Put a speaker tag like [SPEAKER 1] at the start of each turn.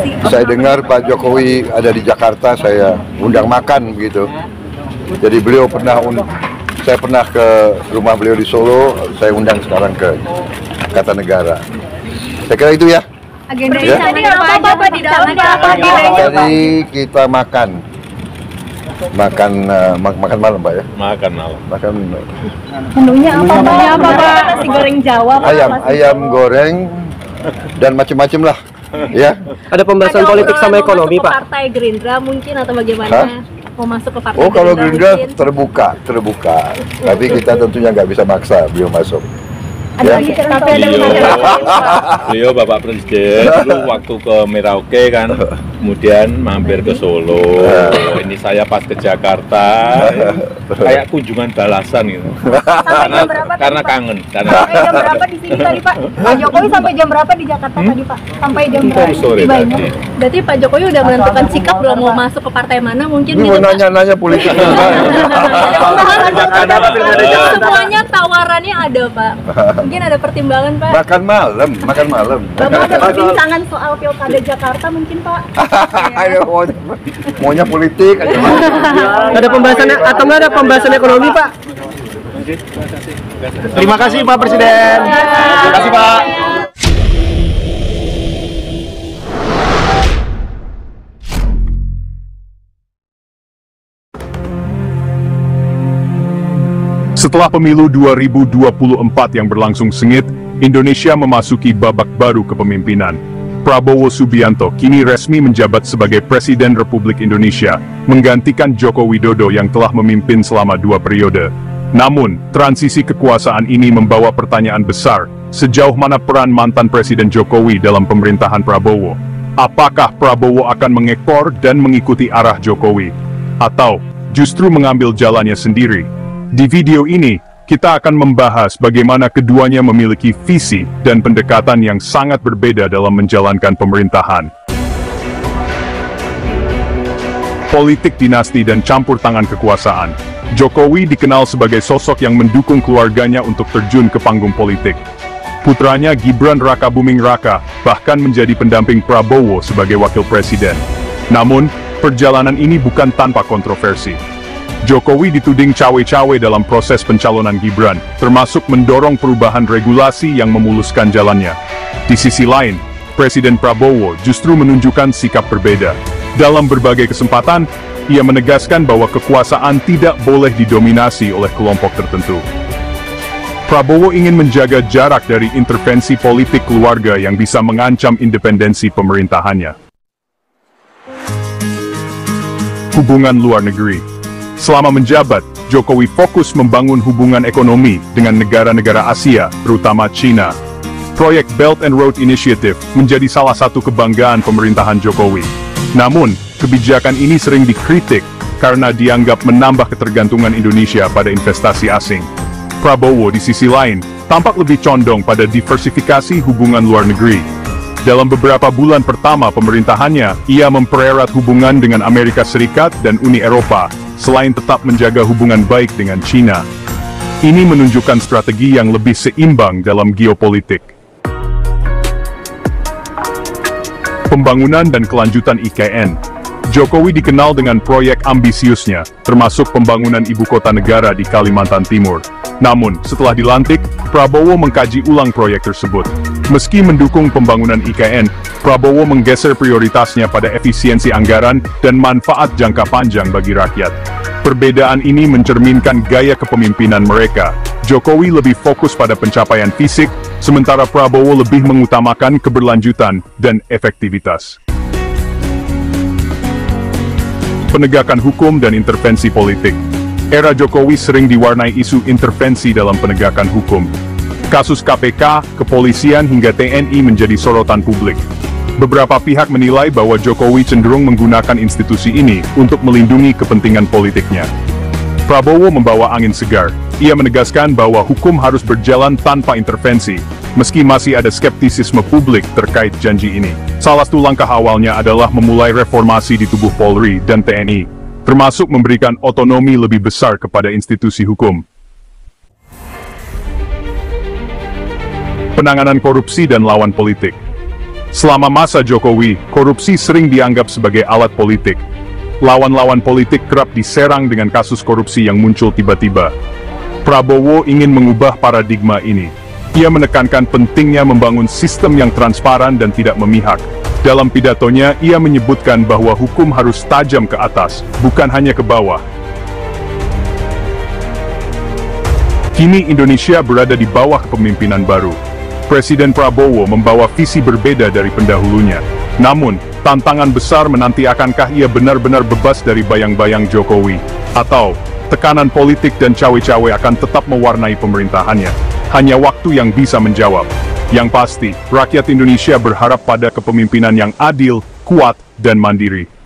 [SPEAKER 1] sih?
[SPEAKER 2] Saya dengar Pak Jokowi ada di Jakarta, saya undang makan begitu. Jadi beliau saya pernah ke rumah beliau di Solo, saya undang sekarang ke Kartanegara. Saya kira itu ya.
[SPEAKER 1] Agenda
[SPEAKER 2] Ya.
[SPEAKER 1] tadi apa Bapak di dalam apa?
[SPEAKER 2] Tadi kita makan malam Pak ya.
[SPEAKER 3] Makan malam.
[SPEAKER 2] Makan
[SPEAKER 1] Menunya apa Pak? Nasi goreng Jawa Pak?
[SPEAKER 2] ayam goreng dan macam-macam lah. Ya.
[SPEAKER 4] Ada pembahasan politik sama ekonomi
[SPEAKER 1] Pak?
[SPEAKER 4] Pak.
[SPEAKER 1] Partai Gerindra mungkin atau bagaimana?
[SPEAKER 2] Hah?
[SPEAKER 1] Mau masuk ke partai
[SPEAKER 2] Oh, kalau Gerindra
[SPEAKER 1] mungkin?
[SPEAKER 2] terbuka. Tapi kita tentunya nggak bisa maksa beliau masuk.
[SPEAKER 1] Ada
[SPEAKER 2] Ya.
[SPEAKER 1] tapi ada
[SPEAKER 3] Beliau Bapak Presiden dulu waktu ke Merauke kan, kemudian mampir ke Solo. Ini saya pas ke Jakarta, kayak kunjungan balasan gitu. Karena kangen.
[SPEAKER 1] Sampai jam berapa di sini tadi Pak? Pak Jokowi sampai jam berapa di Jakarta tadi Pak? Sampai jam berapa?
[SPEAKER 3] Sore
[SPEAKER 1] Tibanya?
[SPEAKER 3] tadi.
[SPEAKER 1] Berarti Pak Jokowi udah menentukan sikap belum mau masuk ke partai mana mungkin
[SPEAKER 2] Ini mau
[SPEAKER 1] gitu Pak?
[SPEAKER 2] nanya-nanya politik.
[SPEAKER 1] Semuanya tawarannya ada Pak. Mungkin ada pertimbangan Pak.
[SPEAKER 2] Makan malam.
[SPEAKER 1] Bapak ada perbincangan soal pilkada Jakarta mungkin Pak?
[SPEAKER 2] Ayo, maunya politik aja.
[SPEAKER 4] Ada pembahasannya atau nggak ada pembahasan ekonomi Pak? Terima kasih Pak Presiden. Terima kasih Pak.
[SPEAKER 5] Setelah pemilu 2024 yang berlangsung sengit, Indonesia memasuki babak baru kepemimpinan. Prabowo Subianto kini resmi menjabat sebagai Presiden Republik Indonesia, menggantikan Joko Widodo yang telah memimpin selama 2 periode. Namun, transisi kekuasaan ini membawa pertanyaan besar, sejauh mana peran mantan Presiden Jokowi dalam pemerintahan Prabowo? Apakah Prabowo akan mengekor dan mengikuti arah Jokowi? Atau justru mengambil jalannya sendiri? Di video ini, kita akan membahas bagaimana keduanya memiliki visi dan pendekatan yang sangat berbeda dalam menjalankan pemerintahan. Politik dinasti dan campur tangan kekuasaan. Jokowi dikenal sebagai sosok yang mendukung keluarganya untuk terjun ke panggung politik. Putranya Gibran Rakabuming Raka bahkan menjadi pendamping Prabowo sebagai wakil presiden. Namun, perjalanan ini bukan tanpa kontroversi. Jokowi dituding cawe-cawe dalam proses pencalonan Gibran, termasuk mendorong perubahan regulasi yang memuluskan jalannya. Di sisi lain, Presiden Prabowo justru menunjukkan sikap berbeda. Dalam berbagai kesempatan, ia menegaskan bahwa kekuasaan tidak boleh didominasi oleh kelompok tertentu. Prabowo ingin menjaga jarak dari intervensi politik keluarga yang bisa mengancam independensi pemerintahannya. Hubungan luar negeri. Selama menjabat, Jokowi fokus membangun hubungan ekonomi dengan negara-negara Asia, terutama China. Proyek Belt and Road Initiative menjadi salah satu kebanggaan pemerintahan Jokowi. Namun, kebijakan ini sering dikritik karena dianggap menambah ketergantungan Indonesia pada investasi asing. Prabowo di sisi lain, tampak lebih condong pada diversifikasi hubungan luar negeri. Dalam beberapa bulan pertama pemerintahannya, ia mempererat hubungan dengan Amerika Serikat dan Uni Eropa, selain tetap menjaga hubungan baik dengan China. Ini menunjukkan strategi yang lebih seimbang dalam geopolitik. Pembangunan dan kelanjutan IKN. Jokowi dikenal dengan proyek ambisiusnya, termasuk pembangunan ibu kota negara di Kalimantan Timur. Namun, setelah dilantik, Prabowo mengkaji ulang proyek tersebut. Meski mendukung pembangunan IKN, Prabowo menggeser prioritasnya pada efisiensi anggaran dan manfaat jangka panjang bagi rakyat. Perbedaan ini mencerminkan gaya kepemimpinan mereka. Jokowi lebih fokus pada pencapaian fisik, sementara Prabowo lebih mengutamakan keberlanjutan dan efektivitas. Penegakan hukum dan intervensi politik. Era Jokowi sering diwarnai isu intervensi dalam penegakan hukum. Kasus KPK, kepolisian hingga TNI menjadi sorotan publik. Beberapa pihak menilai bahwa Jokowi cenderung menggunakan institusi ini untuk melindungi kepentingan politiknya. Prabowo membawa angin segar. Ia menegaskan bahwa hukum harus berjalan tanpa intervensi, meski masih ada skeptisisme publik terkait janji ini. Salah satu langkah awalnya adalah memulai reformasi di tubuh Polri dan TNI, termasuk memberikan otonomi lebih besar kepada institusi hukum. Penanganan korupsi dan lawan politik. Selama masa Jokowi, korupsi sering dianggap sebagai alat politik. Lawan-lawan politik kerap diserang dengan kasus korupsi yang muncul tiba-tiba. Prabowo ingin mengubah paradigma ini. Ia menekankan pentingnya membangun sistem yang transparan dan tidak memihak. Dalam pidatonya, ia menyebutkan bahwa hukum harus tajam ke atas, bukan hanya ke bawah. Kini Indonesia berada di bawah kepemimpinan baru. Presiden Prabowo membawa visi berbeda dari pendahulunya. Namun, tantangan besar menanti akankah ia benar-benar bebas dari bayang-bayang Jokowi. Atau, tekanan politik dan cawe-cawe akan tetap mewarnai pemerintahannya. Hanya waktu yang bisa menjawab. Yang pasti, rakyat Indonesia berharap pada kepemimpinan yang adil, kuat, dan mandiri.